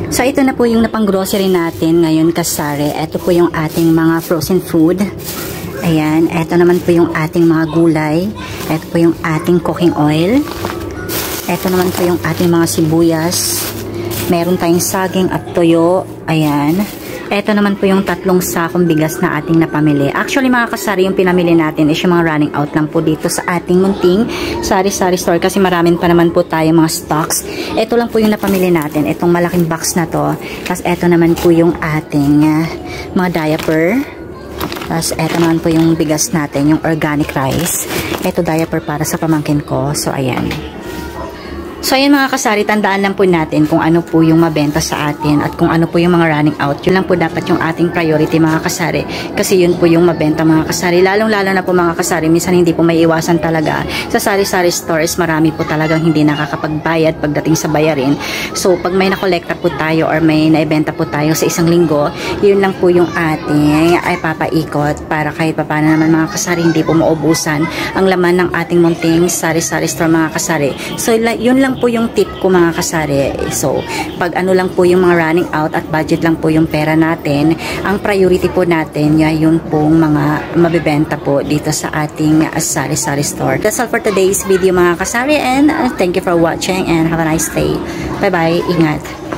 So, ito na po yung napang-grocery natin ngayon, kasari. Ito po yung ating mga frozen food. Ayan. Ito naman po yung ating mga gulay. Ito po yung ating cooking oil. Ito naman po yung ating mga sibuyas. Meron tayong saging at toyo. Ayan. Ito naman po yung 3 sakong bigas na ating napamili. Actually, mga kasari, yung pinamili natin is yung mga running out lang po dito sa ating munting sari-sari store kasi maraming pa naman po tayo mga stocks. Ito lang po yung napamili natin. Itong malaking box na to. Tapos ito naman po yung ating mga diaper. Tapos ito naman po yung bigas natin, yung organic rice. Ito diaper para sa pamangkin ko. So, ayan. So, ayan mga kasari, tandaan lang po natin kung ano po yung mabenta sa atin at kung ano po yung mga running out. Yun lang po dapat yung ating priority mga kasari. Kasi yun po yung mabenta mga kasari. Lalong-lalo na po mga kasari, minsan hindi po may iwasan talaga. Sa sari-sari stores, marami po talagang hindi nakakapagbayad pagdating sa bayarin. So, pag may nakolekta po tayo or may naibenta po tayo sa isang linggo, yun lang po yung ating ay papaikot para kahit papaano naman mga kasari, hindi po maubusan ang laman ng ating munting sari-sari store mga kasari. So, yun lang po yung tip ko mga kasari. So, pag ano lang po yung mga running out at budget lang po yung pera natin, ang priority po natin yun pong mga mabibenta po dito sa ating sari-sari store. That's all for today's video mga kasari, and thank you for watching and have a nice day. Bye bye. Ingat.